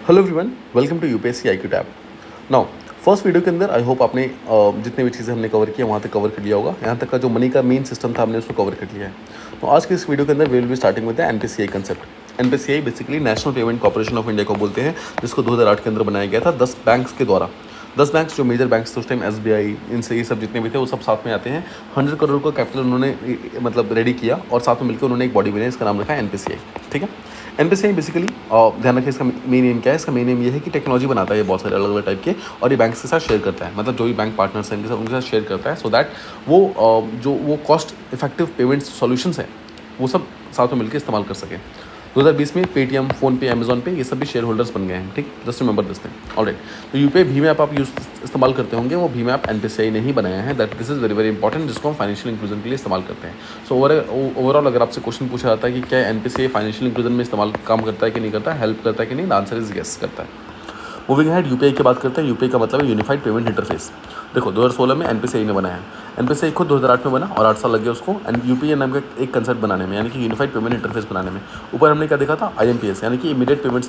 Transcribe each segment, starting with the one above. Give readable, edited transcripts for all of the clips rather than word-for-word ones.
Hello everyone, welcome to UPSC IQ tab. Now first video के अंदर I hope आपने जितने भी चीज़ें हमने कवर किया वहाँ तक कवर कर लिया होगा। यहाँ तक का जो मनी का मेन सिस्टम था हमने उसको कवर कर लिया है। तो आज के इस वीडियो के अंदर we will be starting with the NPCI concept. NPCI basically national payment corporation of India को बोलते हैं, जिसको 2008 के अंदर बनाया गया था 10 बैंक्स के द्वारा। 10 बैंक्स जो मेजर बैंक्स थे उस टाइम, एसबीआई, इनसे ये सब जितने भी थे वो सब साथ में आते हैं। 100 करोड़ का कैपिटल उन्होंने मतलब रेडी किया और साथ में मिलकर उन्होंने एक बॉडी बनाई, इसका नाम रखा है एनपीसीआई। ठीक है, एनपीसीआई बेसिकली ध्यान रखिए इसका मेन एम क्या है। इसका मेन एम ये है कि टेक्नोलॉजी बनाता है ये बहुत सारे अलग अलग टाइप के, और ये बैंक्स के साथ शेयर करता है, मतलब जो भी बैंक पार्टनर्स हैं उनके साथ शेयर करता है, सो दैट वो कॉस्ट इफेक्टिव पेमेंट सॉल्यूशंस हैं वो सब साथ में मिलकर इस्तेमाल कर सकें। 2020 में पेटीएम, फ़ोनपे, अमेजॉन पे ये सब भी शेयर होल्डर्स बन गए हैं। ठीक, just remember this thing. Alright, तो यूपीआई भीम ऐप आप इस्तेमाल करते होंगे, वो भीम ऐप एनपीसीआई ने ही बनाया है। That this is very very important, जिसको हम फाइनेंशियल इंक्लूजन के लिए इस्तेमाल करते हैं। सो ओवरऑल अगर आपसे क्वेश्चन पूछा जाता है कि क्या एनपीसीआई फाइनेंशियल इंक्लूजन में इस्तेमाल काम करता है कि नहीं करता, हेल्प करता है कि नहीं, द आंसर इज येस, करता है। मूविंग हेड, यूपीआई की बात करते हैं। यूपीआई का मतलब है यूनिफाइड पेमेंट इंटरफेस। देखो 2016 में एनपीसीआई ने बनाया है। एनपीसीआई खुद 2008 में बना और 8 साल लग गए उसको एंड यूपीआई नाम का एक कंसेप्ट बनाने में, यानी कि यूनिफाइड पेमेंट इंटरफेस बनाने में। ऊपर हमने क्या देखा था, आईएमपीएस यानी कि इमीडिएट पेमेंट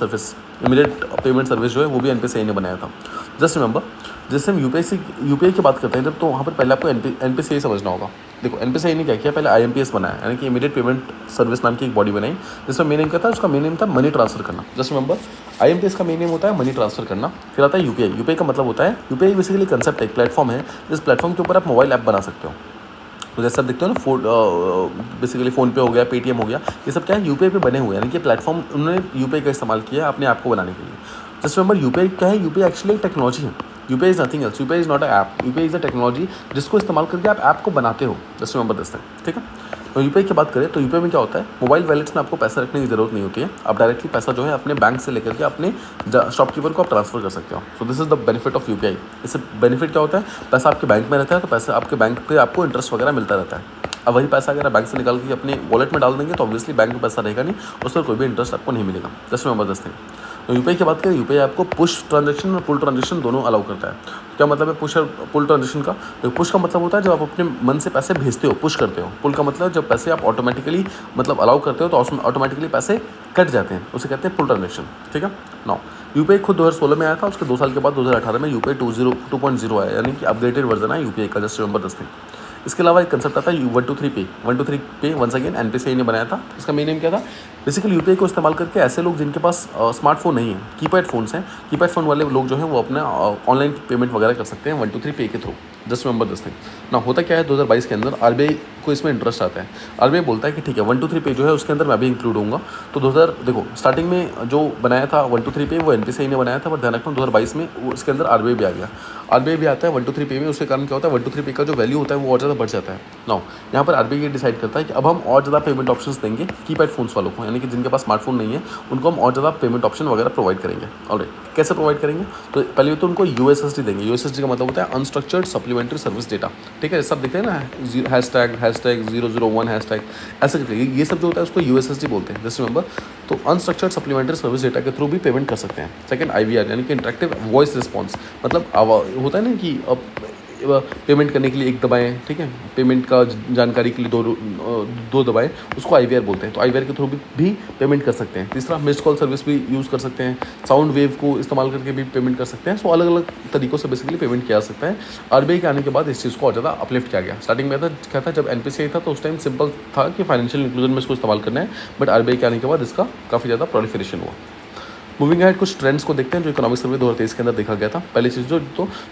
सर्विस जो है वो भी एनपीसीआई ने बनाया था। जस्ट रिमेंबर, जैसे हम यूपीआई की बात करते हैं जब, तो वहाँ पर पहले आपको एनपीसीआई समझना होगा। देखो एनपीसीआई ने क्या किया, पहले आईएमपीएस बनाया, यानी कि इमीडिएट पेमेंट सर्विस नाम की एक बॉडी बनाई, जिसमें मेन नेम क्या था, उसका मेन नेम था मनी ट्रांसफर करना। जस्ट रिमेंबर, आईएमपीएस का मेन नेम होता है मनी ट्रांसफर करना। फिर आता है यूपीआई। यूपीआई का मतलब होता है, यूपीआई बेसिकली कंसेप्ट एक प्लेटफॉर्म है, जिस प्लेटफॉर्म के ऊपर आप मोबाइल ऐप बना सकते हो। तो जैसे आप देखते हो ना, बेसिकली फ़ोनपे हो गया, पेटीएम हो गया, ये सब क्या है, यूपीआई पे बने हुए हैं, यानी कि प्लेटफॉर्म उन्होंने यूपीआई का इस्तेमाल किया है अपने ऐप को बनाने के लिए। जस्ट रिमेंबर, यूपीआई क्या है, यूपीआई एक्चुअली एक टेक्नोलॉजी है। UPI is nothing else, UPI is not a app, UPI is a technology जिसको इस्तेमाल करके आप ऐप को बनाते हो। जस्ट रिमेंबर दिस थिंग, ठीक है। तो यूपीआई की बात करें तो यूपीआई में क्या होता है, मोबाइल वैलेट्स में आपको पैसा रखने की ज़रूरत नहीं होती है। आप डायरेक्टली पैसा जो है अपने बैंक से लेकर के अपने शॉपकीपर को आप ट्रांसफर कर सकते हो। So this is the benefit of UPI. इससे बेनिफिट क्या होता है, पैसा आपके बैंक में रहता है, तो पैसा आपके बैंक पे आपको इंटरेस्ट वगैरह मिलता रहता है। अब वही पैसा अगर आप बैंक से निकाल के अपने वॉलेट में डाल देंगे तो ऑब्वियसली बैंक में पैसा रहेगा नहीं, उस पर कोई भी इंटरेस्ट आपको नहीं मिलेगा। Just remember this thing. तो यूपीआई की बात करें, यूपीआई आपको पुश ट्रांजैक्शन और पुल ट्रांजैक्शन दोनों अलाउ करता है। क्या मतलब है पुश और पुल ट्रांजैक्शन का, तो पुश का मतलब होता है जब आप अपने मन से पैसे भेजते हो, पुश करते हो। पुल का मतलब जब पैसे आप ऑटोमेटिकली मतलब अलाउ करते हो तो उसमें ऑटोमेटिकली पैसे कट जाते हैं, उसे कहते हैं पुल ट्रांजैक्शन। ठीक है। नाउ यूपीआई खुद 2016 में आया था, उसके 2 साल के बाद 2018 में यूपीआई 2.0 आया, यानी कि अपडेटेड वर्जन है यूपीआई का। Just remember this thing. इसके अलावा एक कंसेप्ट आता है 123 पे। 123 पे वंस अगेन एनपीसीआई ने बनाया था। इसका मेन नेम क्या था, बेसिकली यूपीआई को इस्तेमाल करके ऐसे लोग जिनके पास स्मार्टफोन नहीं है, कीपैड फ़ोन्स हैं, कीपैड फ़ोन वाले लोग जो हैं वो अपना ऑनलाइन पेमेंट वगैरह कर सकते हैं 123 पे के through. Just remember this thing. ना होता क्या है, 2022 के अंदर आरबीआई को इसमें इंटरेस्ट आता है। आरबीआई बोलता है कि ठीक है 123 पे जो है उसके अंदर मैं भी इंक्लूड होऊंगा। तो 2000 देखो स्टार्टिंग में जो बनाया था 123 पे वो एनपीसीआई ने बनाया था, बट ध्यान रखना 2022 में उसके अंदर आरबीआई भी आ गया। आरबीआई भी आता है 123 पे में, उसके कारण क्या होता है 123 पे का जो वैल्यू होता है वो और ज़्यादा बढ़ जाता है। नाउ यहाँ पर आरबीआई ये डिसाइड करता है कि अब हम और ज़्यादा पेमेंट ऑप्शंस देंगे कीपैड फोन्स वालों को, यानी कि जिनके पास स्मार्टफोन नहीं है उनको हम और ज़्यादा पेमेंट ऑप्शन वगैरह प्रोवाइड करेंगे। ऑलराइट, कैसे प्रोवाइड करेंगे, तो पहले तो उनको यूएसएसडी देंगे। यूएसएसडी का मतलब होता है अनस्ट्रक्चर्ड सप्लीमेंट्री सर्विस डेटा। ठीक है, सब देखते हैं ना, हैशटैग 001 हैशटैग ऐसे करके, ये सब जो होता है उसको यूएसएसडी बोलते हैं। जस्ट रिमेंबर, तो अनस्ट्रक्चर्ड सप्लीमेंट्री सर्विस डेटा के थ्रू भी पेमेंट कर सकते हैं। सेकंड आईवीआर, यानी कि इंटरेक्टिव वॉइस रिस्पॉन्स, मतलब होता है ना कि पेमेंट करने के लिए एक दबाएं, ठीक है, पेमेंट का जानकारी के लिए दो दबाएं, उसको आईवीआर बोलते हैं। तो आईवीआर के थ्रू भी पेमेंट कर सकते हैं। तीसरा मिस्ड कॉल सर्विस भी यूज़ कर सकते हैं, साउंड वेव को इस्तेमाल करके भी पेमेंट कर सकते हैं। सो अलग अलग तरीक़ों से बेसिकली पेमेंट किया जा सकता है। आरबीआई के आने के बाद इस चीज़ को और ज़्यादा अपलिफ्ट किया गया। स्टार्टिंग में क्या था, जब एनपीसीआई था तो उस टाइम सिंपल था कि फाइनेंशियल इंक्लूजन में इसको इस्तेमाल करना है, बट आरबीआई के आने के बाद इसका काफ़ी ज़्यादा प्रोलिफरेशन हुआ। मूविंग एहेड, कुछ ट्रेंड्स को देखते हैं जो इकोनॉमिक सर्वे 2023 के अंदर देखा गया था। पहली चीज़ जो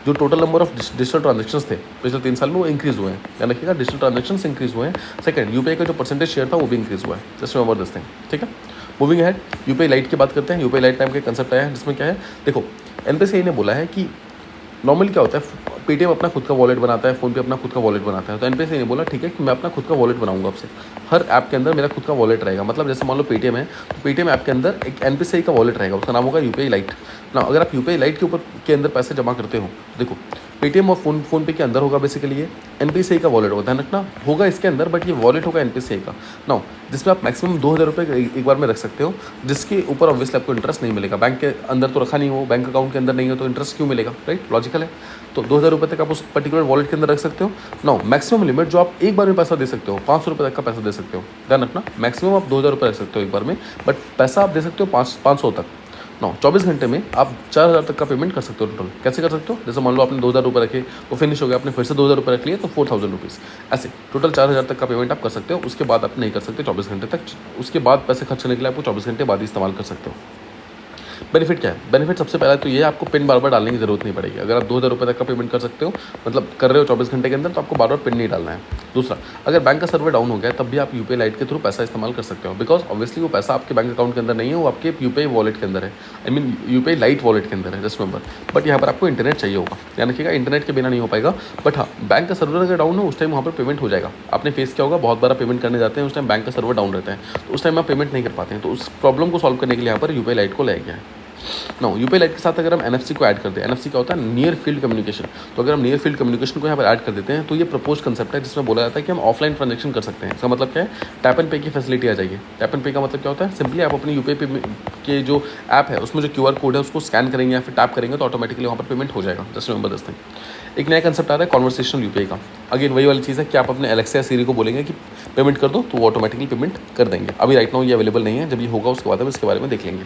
total number of digital transactions थे पिछले 3 साल में वो इंक्रीज़ हुए हैं, यानी कि डिजिटल ट्रांजैक्शंस इंक्रीज़ हुए हैं। सेकंड, यूपीआई का जो परसेंटेज शेयर था वो भी इंक्रीज़ हुआ है। जस्ट रिमेंबर दिस थिंग, ठीक है। मूविंग एहेड, यूपीआई लाइट की बात करते हैं। यूपीआई लाइट टाइम का कंसेप्ट आया है, जिसमें क्या है, देखो एनपीसीआई ने बोला है कि नॉर्मली क्या होता है, पेटीएम अपना खुद का वॉलेट बनाता है, फ़ोन पे अपना खुद का वॉलेट बनाता है। तो एनपीसीआई ने बोला ठीक है कि मैं अपना खुद का वॉलेट बनाऊंगा, आपसे हर ऐप के अंदर मेरा खुद का वॉलेट रहेगा। मतलब जैसे मान लो पेटीएम है, तो पेटीएम ऐप के अंदर एक एनपीसीआई का वॉलेट रहेगा, उसका नाम होगा यूपीआई लाइट ना। अगर आप यूपीआई लाइट के अंदर पैसे जमा करते हो, देखो पेटीएम और फ़ोन पे के अंदर होगा बेसिकली ये एनपीसीआई का वॉलेट होगा, ध्यान रखना होगा इसके अंदर, बट ये वॉलेट होगा एनपीसीआई का ना, जिसमें आप मैक्सिमम 2000 रुपये एक बार में रख सकते हो, जिसके ऊपर ऑब्वियसली आपको इंटरेस्ट नहीं मिलेगा। बैंक के अंदर तो रखा नहीं हो, बैंक अकाउंट के अंदर नहीं हो तो इंटरेस्ट क्यों मिलेगा, राइट, लॉजिकल है। तो 2000 रुपये तक आप उस पर्टिकुलर वॉलेट के अंदर रख सकते हो ना। मैक्सिमम लिमिट जो आप एक बार में पैसा दे सकते हो 500 रुपये तक का पैसा दे सकते हो, ध्यान रखना। मैक्सिमम आप 2000 रुपये रख सकते हो एक बार में, बट पैसा आप दे सकते हो 500 तक। 9 24 घंटे में आप 4,000 तक का पेमेंट कर सकते हो टोटल। कैसे कर सकते हो? जैसे मान लो आपने 2,000 रुपये रखे, वो फिनिश हो गया, आपने फिर से 2,000 रुपये रख लिए तो 4,000 रुपीज़, ऐसे टोटल 4,000 तक का पेमेंट आप कर सकते हो। उसके बाद आप नहीं कर सकते 24 घंटे तक। उसके बाद पैसे खर्च करने के लिए आपको 24 घंटे बाद ही इस्तेमाल कर सकते हो। बेनिफिट क्या है? बेनिफिट सबसे पहला तो ये है, आपको पिन बार बार डालने की ज़रूरत नहीं पड़ेगी। अगर आप 2,000 रुपये तक का पेमेंट कर सकते हो, मतलब कर रहे हो 24 घंटे के अंदर, तो आपको बार बार पिन नहीं डालना है। दूसरा, अगर बैंक का सर्वर डाउन हो गया तब भी आप यूपीआई लाइट के थ्रू पैसा इस्तेमाल कर सकते हो, बिकॉज ऑब्वियसली वो पैसा आपके बैंक अकाउंट के अंदर नहीं है, वो आपके यूपीआई वॉलेट के अंदर है, I mean UPI lite wallet के अंदर है, जस्ट रिमेंबर। बट यहाँ पर आपको इंटरनेट चाहिए होगा, ध्यान रखिएगा, इंटरनेट के बिना नहीं हो पाएगा। बट हाँ, बैंक का सर्वर अगर डाउन हो उस टाइम वहाँ पर पेमेंट हो जाएगा। आपने फेस किया होगा, बहुत बार पेमेंट करने जाते हैं, उस टाइम बैंक का सर्वर डाउन रहता है, तो उस टाइम आप पेमेंट नहीं कर पाते हैं। तो उस प्रॉब्लम को सॉल्व करने के लिए यहाँ पर यूपीआई लाइट को लाया गया है। नो, यूपीआई लाइट के साथ अगर हम एनएफसी को ऐड कर दें, एनएफसी क्या होता है? Near field communication. तो अगर हम नियर फील्ड कम्युनिकेशन को यहाँ पर ऐड कर देते हैं तो ये प्रपोज कंसेप्ट है जिसमें बोला जाता है कि हम ऑफलाइन ट्रांजेक्शन कर सकते हैं। इसका मतलब क्या है? टैप एंड पे की फैसिलिटी आ जाएगी। टैप एंड पे का मतलब क्या होता है? सिंपली आप अपनी यूपीआई पे के जो ऐप है उसमें जो क्यूआर कोड है उसको स्कैन करेंगे या फिर टैप करेंगे तो ऑटोमेटिकली वहाँ पर पेमेंट हो जाएगा। Just remember this thing. एक नया कंसेप्ट आ रहा है कॉन्वर्सेशनल यूपीआई का। अगेन वही वाली चीज़ है कि आप अपने एलेक्सा या सीरी को बोलेंगे कि पेमेंट कर दो तो वो ऑटोमेटिकली पेमेंट कर देंगे। अभी राइट नाउ ये अवेलेबल नहीं है, जब ये होगा उसके बाद हम इसके बारे में देख लेंगे।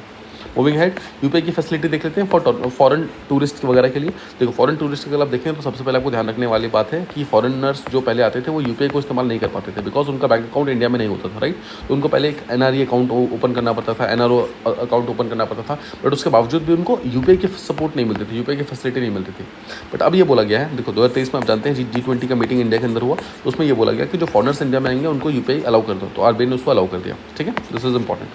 मूविंग हेड, यूपीआई की फैसिलिटी देख लेते हैं फॉरेन टूरिस्ट वगैरह के लिए। देखो, फॉरेन टूरिस्ट अगर आप देखें तो सबसे पहले आपको ध्यान रखने वाली बात है कि फॉरेनर्स जो पहले आते थे वो यूपीआई को इस्तेमाल नहीं कर पाते थे, बिकॉज उनका बैंक अकाउंट इंडिया में नहीं होता था, राइट। तो उनको पहले एक एनआरई अकाउंट ओपन करना पड़ता था, एनआरओ अकाउंट ओपन करना पड़ता था, बट उसके बावजूद भी उनको यूपीआई की सपोर्ट नहीं मिलती थी, यूपीआई की फैसिलिटी नहीं मिलती थी। बट अब ये बोला गया है, देखो 2023 में आप जानते हैं G20 का मीटिंग इंडिया के अंदर हुआ, तो उसमें ये बोला गया कि जो फॉरेनर्स इंडिया में आएंगे उनको यूपीआई अलाउ कर दो, तो आरबीआई ने उसको अलाउ कर दिया, ठीक है। This is important.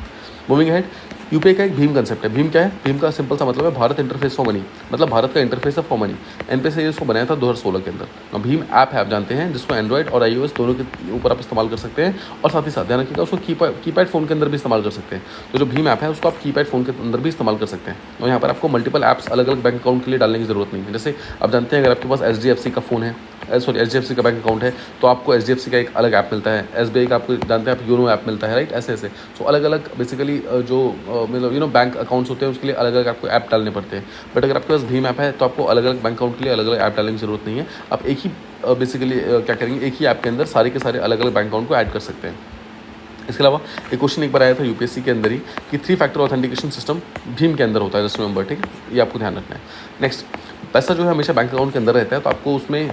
Moving head, UPI का एक भीम कंसेप्ट है। भीम क्या है? भीम का सिंपल सा मतलब है भारत इंटरफेस फॉर मनी, मतलब भारत का इंटरफेस है फॉर मनी। एनपीसीआई इसको बनाया था 2016 के अंदर। भीम ऐप है, आप जानते हैं, जिसको एंड्रॉइड और iOS दोनों के ऊपर आप इस्तेमाल कर सकते हैं, और साथ ही साथ ध्यान रखिएगा उसको कीपैड फ़ोन के अंदर भी इस्तेमाल कर सकते हैं। तो जो भीम ऐप है उसको आप कीपैड फ़ोन के अंदर भी इस्तेमाल कर सकते हैं। और यहाँ पर आपको मल्टीपल ऐप्स अलग अलग बैंक अकाउंट के लिए डालने की जरूरत नहीं है। जैसे आप जानते हैं, अगर आपके पास HDFC का फ़ोन है, HDFC का बैंक अकाउंट है, तो आपको HDFC का एक अलग ऐप मिलता है। SBI का आपको जानते हैं आप योनो ऐप मिलता है, राइट। ऐसे ऐसे सो अलग अलग बेसिकली जो मतलब बैंक अकाउंट्स होते हैं उसके लिए अलग अलग आपको ऐप डालने पड़ते हैं। बट अगर आपके पास भीम ऐप है तो आपको अलग अलग बैंक अकाउंट के लिए अलग अलग ऐप डालने की जरूरत नहीं है। आप एक ही बेसिकली क्या करेंगे, एक ही ऐप के अंदर सारे के सारे अलग अलग बैंक अकाउंट को ऐड कर सकते हैं। इसके अलावा एक क्वेश्चन एक बार आया था यूपीएससी के अंदर ही कि 3 फैक्टर ऑथेंटिकेशन सिस्टम भीम के अंदर होता है, जस्ट रिमेंबर, ठीक है, ये आपको ध्यान रखना है। नेक्स्ट, पैसा जो है हमेशा बैंक अकाउंट के अंदर रहता है, तो आपको उसमें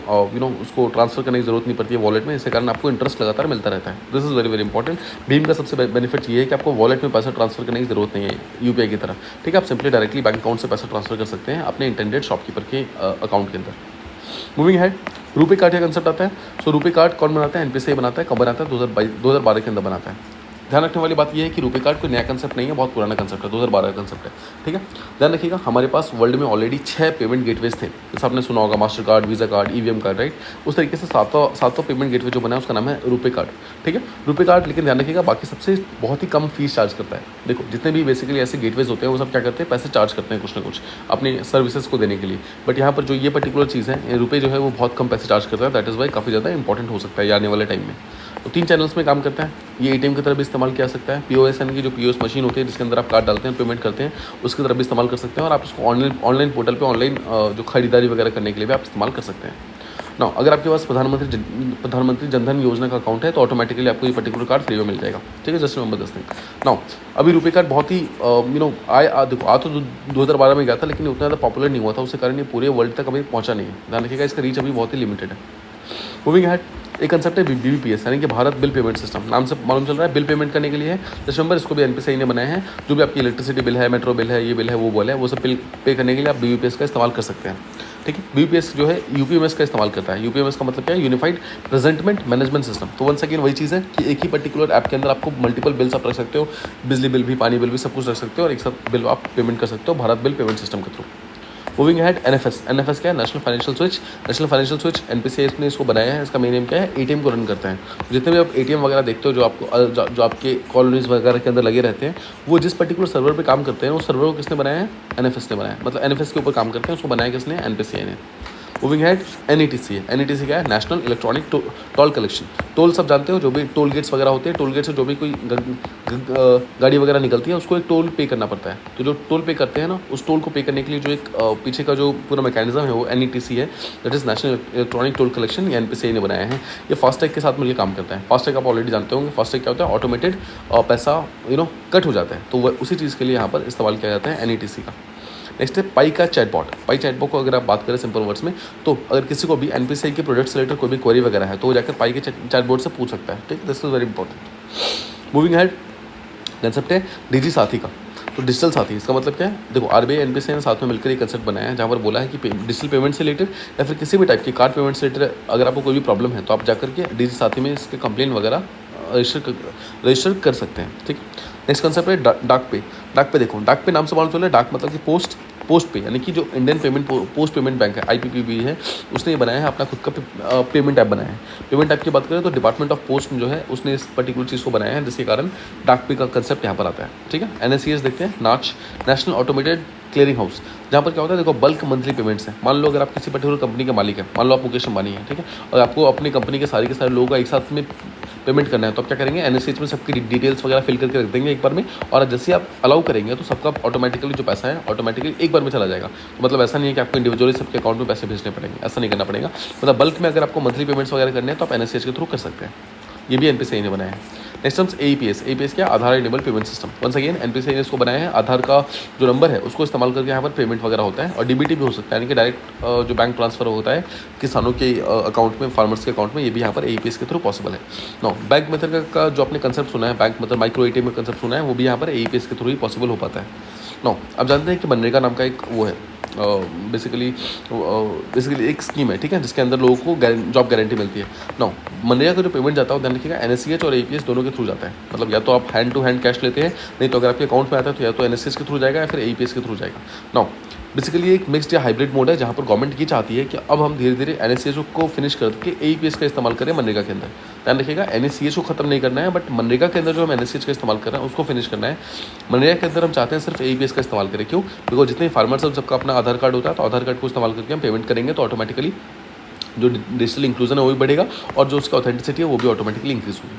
उसको ट्रांसफर करने की जरूरत नहीं पड़ती है वॉलेट में, इसके कारण आपको इंटरेस्ट लगातार मिलता रहता है। This is very very important. Bhim का सबसे बेनिफिट ये है कि आपको वॉलेट में पैसा ट्रांसफर करने की जरूरत नहीं है यूपीआई की तरह, ठीक है। आप सिंपली डायरेक्टली बैंक अकाउंट से पैसा ट्रांसफर कर सकते हैं अपने इंटेंडेड शॉपकीपर के अकाउंट के अंदर। मूविंग हेड, रुपे कार्ड का कंसेप्ट आता है। सो रुपे कार्ड कौन बनाता है? एनपीसीआई बनाता है। कब बनाता है? 2012 के अंदर बनाता है। ध्यान रखने वाली बात यह है कि रुपे कार्ड कोई नया कंसेप्ट नहीं है, बहुत पुराना कंसेप्ट है, 2012 का कंसेप्ट है, ठीक है। ध्यान रखिएगा, हमारे पास वर्ल्ड में ऑलरेडी 6 पेमेंट गेटवेज थे, जैसे आपने सुना होगा master card, visa card, EVM card, right. उस तरीके से सातों पेमेंट गेटवे जो बना है उसका नाम है रुपे कार्ड, ठीक है। रुपे कार्ड, लेकिन ध्यान रखिएगा बाकी सबसे बहुत ही कम फीस चार्ज करता है। देखो, जितने भी बेसिकली ऐसे गेटवेज होते हैं वो सब क्या करते हैं, पैसे चार्ज करते हैं कुछ ना कुछ अपनी सर्विसेज को देने के लिए। बट यहाँ पर जो ये पर्टिकुलर चीज़ है, रुपे जो है वो बहुत कम पैसे चार्ज करता है, दैट इज़ वाई काफ़ी ज़्यादा इंपॉर्टेंट हो सकता है आने वाले टाइम में। तो 3 चैनल्स में काम करता है ये। एटीएम की तरह भी इस्तेमाल किया जा सकता है, पीओएस यानी कि जो पीओएस मशीन होती है जिसके अंदर आप कार्ड डालते हैं, पेमेंट करते हैं, उसकी तरह भी इस्तेमाल कर सकते हैं। और आप इसको ऑनलाइन पोर्टल पे ऑनलाइन जो खरीदारी वगैरह करने के लिए भी आप इस्तेमाल कर सकते हैं। ना, अगर आपके पास प्रधानमंत्री जनधन योजना का अकाउंट है तो ऑटोमेटिकली आपको ये पर्टिकुलर कार्ड फ्री में मिल जाएगा, ठीक है। Just remember this thing. Now, अभी रुपे कार्ड बहुत ही देखो आ तो 2012 में गया था, लेकिन उतना ज़्यादा पॉपुलर नहीं हुआ था, उसके कारण ये पूरे वर्ल्ड तक अभी पहुंचा नहीं है। ध्यान रखिएगा, इसका रीच अभी बहुत ही लिमिटेड है। मूविंग हेड, एक कंसेप्ट है बीबीपीएस यानी कि भारत बिल पेमेंट सिस्टम, नाम से मालूम चल रहा है बिल पेमेंट करने के लिए है। जस्ट नंबर, इसको भी एनपीसीआई ने बनाया है। जो भी आपकी इलेक्ट्रिसिटी बिल है, मेट्रो बिल है, ये बिल है, वो बिल है, वो सब बिल पे करने के लिए आप बीबीपीएस का इस्तेमाल कर सकते हैं, ठीक है। बीबीपीएस जो है यूपीएमएस का इस्तेमाल करता है। यूपीएमएस का मतलब क्या है? Unified presentment management system. तो वंस अगेन वही चीज़ है कि एक ही पर्टिकुलर ऐप के अंदर आपको मल्टीपल बिल्स आप रख सकते हो, बिजली बिल भी, पानी बिल भी, सब कुछ रख सकते हो, और एक साथ बिल आप पेमेंट कर सकते हो भारत बिल पेमेंट सिस्टम के थ्रू। मूविंग हेड, एनएफएस क्या है? National financial switch. National financial switch NPCI ने इसको बनाया है। इसका मेन एम क्या है? एटीएम को रन करता है। जितने भी आप एटीएम वगैरह देखते हो जो आपके कॉलोनीज वगैरह के अंदर लगे रहते हैं, वो जिस पर्टिकुलर सर्वर पे काम करते हैं, उस सर्वर को किसने बनाया है? एनएफएस ने बनाया है। मतलब एनएफएस के ऊपर काम करते हैं, उसको बनाया किसने? एनपीसीआई ने। मूविंग हेड NETC है। NETC क्या है? National electronic toll collection. Toll सब जानते हो, जो भी टोल गेट्स वगैरह होते हैं, टोल गेट से जो भी कोई गाड़ी वगैरह निकलती है उसको एक टोल पे करना पड़ता है। तो जो टोल पे करते हैं ना, उस टोल को पे करने के लिए जो एक पीछे का जो पूरा मैकेनिज्म है वो NETC है, that is national electronic toll collection. ये NPCI ने बनाया है। ये फास्टैग के साथ मिलकर काम करता है। फास्टैग आप ऑलरेडी जानते होंगे, फास्टैग क्या होता है? ऑटोमेटेड पैसा कट हो जाता है, तो वह उसी चीज़ के लिए यहाँ पर इस्तेमाल किया जाता है NETC का। नेक्स्ट है पाई का चैटबॉट। पाई चैटबॉट को अगर आप बात करें सिंपल वर्ड्स में, तो अगर किसी को भी NPCI के प्रोडक्ट से रिलेटेड कोई भी क्वेरी वगैरह है तो वो जाकर पाई के चैटबॉट से पूछ सकता है। ठीक है, this is very important. Moving head, concept है डिजी साथी का। तो डिजिटल साथी, इसका मतलब क्या है? देखो, RBI NPCI ने साथ में मिलकर एक कंसेप्ट बनाया है जहाँ पर बोला है कि डिजिटल पेमेंट से रिलेटेड या फिर किसी भी टाइप की कार्ड पेमेंट से रिलेटेड अगर आपको कोई भी प्रॉब्लम है तो आप जाकर के डिजी साथी में इसके कंप्लेन वगैरह रजिस्टर कर सकते हैं। ठीक। नेक्स्ट कंसेप्ट है डाक पे। डाक पे देखो, डाक पे नाम से मालूम चल रहा है, डाक मतलब कि पोस्ट पे, यानी कि जो इंडियन पोस्ट पेमेंट बैंक है IPPB है, उसने ये बनाया है अपना खुद का पेमेंट ऐप बनाया है। पेमेंट ऐप की बात करें तो डिपार्टमेंट ऑफ पोस्ट जो है उसने इस पर्टिकुलर चीज़ को बनाया है, जिसके कारण डाक पे का कंसेप्ट यहाँ पर आता है। ठीक है। NACS देखते हैं, नेशनल ऑटोमेटेड क्लियरिंग हाउस, जहाँ पर क्या होता है? देखो, बल्क मंथली पेमेंट्स हैं। मान लो अगर आप किसी पर्टिकुलर कंपनी के मालिक हैं, मान लो आप मुकेश अंबानी है, ठीक है, और आपको अपनी कंपनी के सारे लोगों का एक साथ में पेमेंट करना है, तो आप क्या करेंगे? NACH में सबकी डिटेल्स वगैरह फिल करके रख देंगे एक बार में, और जैसे आप अलाउ करेंगे तो सबका ऑटोमेटिकली जो पैसा है ऑटोमेटिकली एक बार में चला जाएगा। तो मतलब ऐसा नहीं है कि आपको इंडिविजुअली सबके अकाउंट में पैसे भेजने पड़ेंगे, ऐसा नहीं करना पड़ेगा। मतलब बल्क में अगर आपको मंथली पेमेंट्स वगैरह करने हैं तो आप NACH के थ्रू कर सकते हैं। ये भी NPCI ने बनाया है। नेक्स्ट टर्म्स AEPS क्या? Aadhaar enable payment system. Once again NPCI ने इसको बनाया है। आधार का जो नंबर है उसको इस्तेमाल करके यहाँ पर पेमेंट वगैरह होता है, और DBT भी हो सकता है, यानी कि डायरेक्ट जो बैंक ट्रांसफर होता है किसानों के अकाउंट में, फार्मर्स के अकाउंट में, ये भी यहाँ पर AEPS के थ्रू पॉसिबल है। नो, बैंक मेथड का जो आपने कंसेप्ट सुना है, बैंक मतलब माइक्रो ATM का कंसेप्ट सुना है, वो भी यहाँ पर AEPS के थ्रू ही पॉसिबल हो पाता है। नो, आप जानते हैं कि मनरेगा नाम का एक वो है, बेसिकली एक स्कीम है, ठीक है, जिसके अंदर लोगों को जॉब गारंटी मिलती है। नो, मनरेगा का जो पेमेंट जाता है ध्यान रखिएगा, NACH और AEPS दोनों के थ्रू जाता है। मतलब या तो आप हैंड टू हैंड कैश लेते हैं, नहीं तो अगर आपके अकाउंट में आता है तो या तो NACH के थ्रू जाएगा या फिर AEPS के थ्रू जाएगा। नो, बेसिकली एक मिक्स्ड या हाइब्रिड मोड है जहाँ पर गवर्नमेंट ये चाहती है कि अब हम धीरे धीरे NACH को फिनिश करके AEPS का इस्तेमाल करें मनरेगा के अंदर। ध्यान रखिएगा, NACH को खत्म नहीं करना है, बट मनरेगा के अंदर जो हम NACH का इस्तेमाल कर रहे हैं उसको फिनिश करना है। मनरेगा के अंदर हम चाहते हैं सिर्फ AEPS का इस्तेमाल करें। क्यों? बिकॉज जितने फार्मर्स हैं सबका अपना आधार कार्ड होता है, तो आधार कार्ड को इस्तेमाल करके हम पेमेंट करेंगे तो ऑटोमेटिकली जो डिजिटल इंक्लूजन है वो भी बढ़ेगा और जो उसका ऑथेंटिसिटी है वो भी ऑटोमेटिकली इंक्रीज होगी।